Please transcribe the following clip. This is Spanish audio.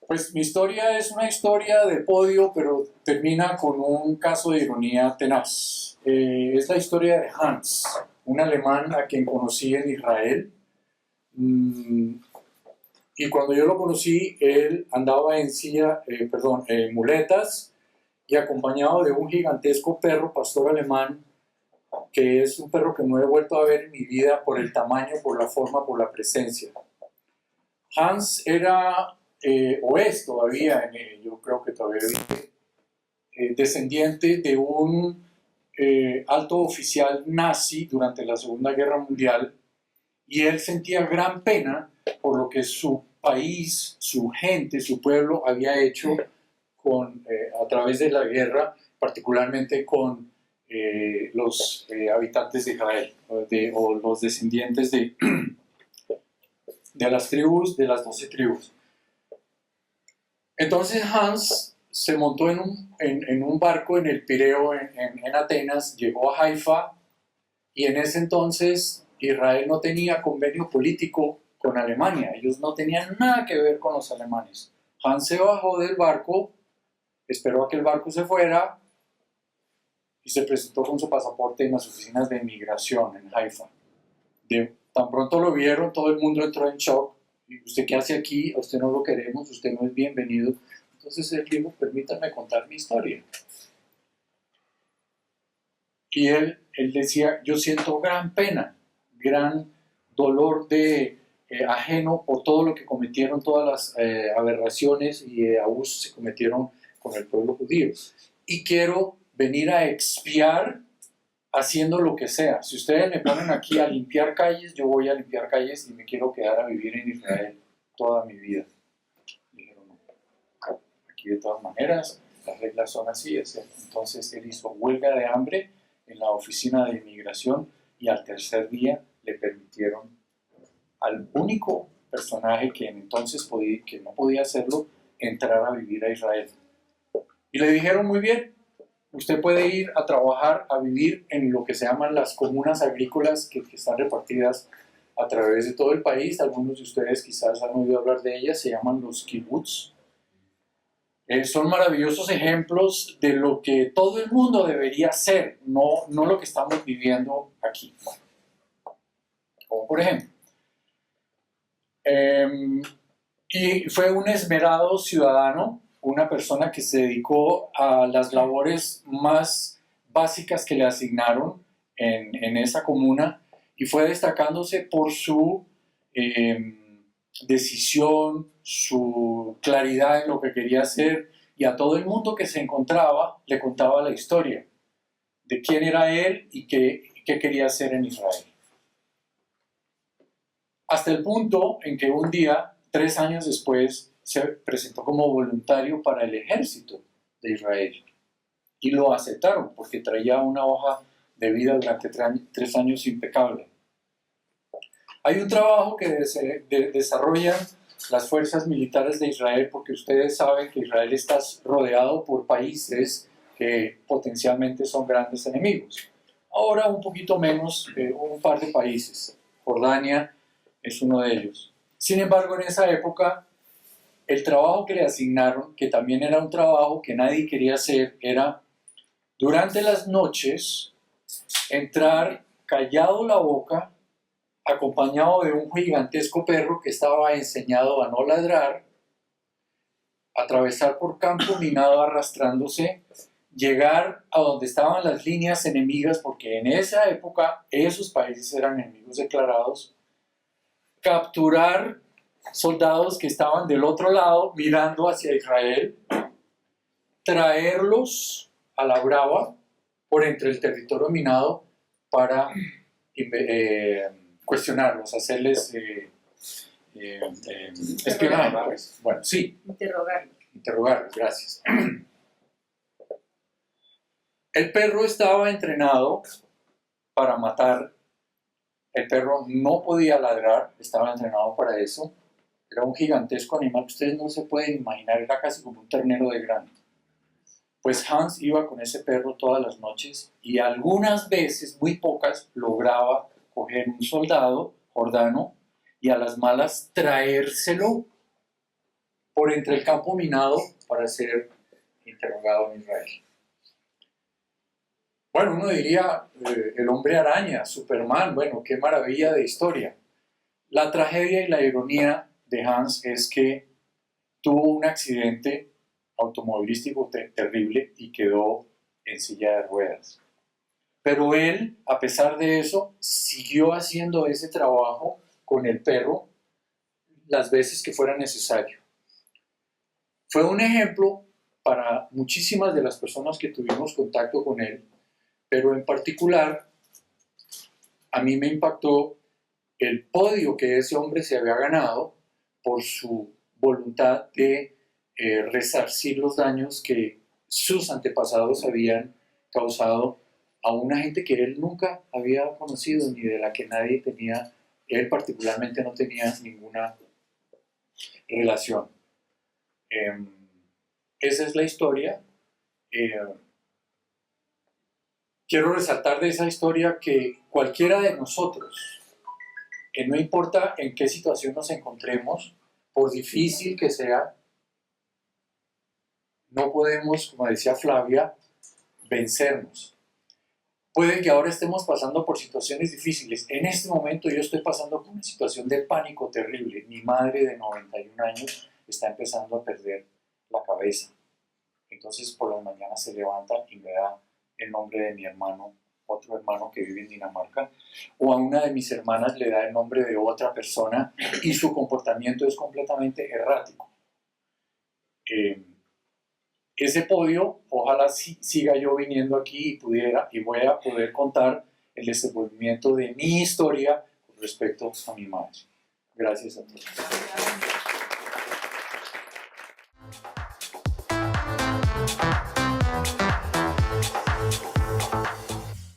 Pues mi historia es una historia de podio, pero termina con un caso de ironía tenaz. Es la historia de Hans, un alemán a quien conocí en Israel. Mm, y cuando yo lo conocí, él andaba en muletas y acompañado de un gigantesco perro pastor alemán, que es un perro que no he vuelto a ver en mi vida por el tamaño, por la forma, por la presencia. Hans era, o es todavía, yo creo que todavía vive, descendiente de un alto oficial nazi durante la Segunda Guerra Mundial, y él sentía gran pena por lo que su país, su gente, su pueblo había hecho a través de la guerra, particularmente con los habitantes de Israel, o los descendientes de las tribus, de las 12 tribus. Entonces Hans se montó en un barco en el Pireo, en Atenas, llegó a Haifa, y en ese entonces Israel no tenía convenio político con Alemania, ellos no tenían nada que ver con los alemanes. Hans se bajó del barco, esperó a que el barco se fuera y se presentó con su pasaporte en las oficinas de inmigración en Haifa. Tan pronto lo vieron, todo el mundo entró en shock. ¿Y usted qué hace aquí? A usted no lo queremos, usted no es bienvenido. Entonces él dijo, permítanme contar mi historia. Y él decía, yo siento gran pena, gran dolor ajeno por todo lo que cometieron, todas las aberraciones y abusos que se cometieron con el pueblo judío. Y quiero venir a expiar haciendo lo que sea. Si ustedes me ponen aquí a limpiar calles, yo voy a limpiar calles y me quiero quedar a vivir en Israel toda mi vida. Dijeron, no, aquí de todas maneras las reglas son así. Entonces él hizo huelga de hambre en la oficina de inmigración y al tercer día le permitieron al único personaje que entonces que no podía hacerlo, entrar a vivir a Israel. Y le dijeron, muy bien, usted puede ir a trabajar, a vivir en lo que se llaman las comunas agrícolas que están repartidas a través de todo el país. Algunos de ustedes quizás han oído hablar de ellas, se llaman los kibbutz. Son maravillosos ejemplos de lo que todo el mundo debería ser, no lo que estamos viviendo aquí. Como por ejemplo, y fue un esmerado ciudadano, una persona que se dedicó a las labores más básicas que le asignaron en esa comuna, y fue destacándose por su decisión, su claridad en lo que quería hacer, y a todo el mundo que se encontraba le contaba la historia de quién era él y qué quería hacer en Israel. Hasta el punto en que un día, 3 años después, se presentó como voluntario para el ejército de Israel. Y lo aceptaron porque traía una hoja de vida durante 3 años impecable. Hay un trabajo que desarrollan las fuerzas militares de Israel, porque ustedes saben que Israel está rodeado por países que potencialmente son grandes enemigos. Ahora un poquito menos, un par de países. Jordania es uno de ellos. Sin embargo, en esa época, el trabajo que le asignaron, que también era un trabajo que nadie quería hacer, era durante las noches entrar callado la boca, acompañado de un gigantesco perro que estaba enseñado a no ladrar, atravesar por campo minado arrastrándose, llegar a donde estaban las líneas enemigas, porque en esa época esos países eran enemigos declarados, capturar soldados que estaban del otro lado mirando hacia Israel, traerlos a la brava por entre el territorio minado para cuestionarlos, hacerles espionaje. Pues. Bueno, sí. Interrogarlos, gracias. El perro estaba entrenado para matar. El perro no podía ladrar, estaba entrenado para eso. Era un gigantesco animal que ustedes no se pueden imaginar, era casi como un ternero de grande. Pues Hans iba con ese perro todas las noches y algunas veces, muy pocas, lograba coger un soldado jordano y a las malas traérselo por entre el campo minado para ser interrogado en Israel. Bueno, uno diría, el hombre araña, Superman, bueno, qué maravilla de historia. La tragedia y la ironía de Hans es que tuvo un accidente automovilístico terrible y quedó en silla de ruedas. Pero él, a pesar de eso, siguió haciendo ese trabajo con el perro las veces que fuera necesario. Fue un ejemplo para muchísimas de las personas que tuvimos contacto con él, pero en particular a mí me impactó el podio que ese hombre se había ganado por su voluntad de resarcir los daños que sus antepasados habían causado a una gente que él nunca había conocido ni de la que nadie tenía, él particularmente no tenía ninguna relación. Esa es la historia. Quiero resaltar de esa historia que cualquiera de nosotros, no importa en qué situación nos encontremos, por difícil que sea, no podemos, como decía Flavia, vencernos. Puede que ahora estemos pasando por situaciones difíciles. En este momento yo estoy pasando por una situación de pánico terrible. Mi madre de 91 años está empezando a perder la cabeza. Entonces por las mañanas se levanta y me da el nombre de mi hermano, otro hermano que vive en Dinamarca, o a una de mis hermanas le da el nombre de otra persona y su comportamiento es completamente errático. Ese podio, ojalá siga yo viniendo aquí y voy a poder contar el desenvolvimiento de mi historia con respecto a mi madre. Gracias a todos.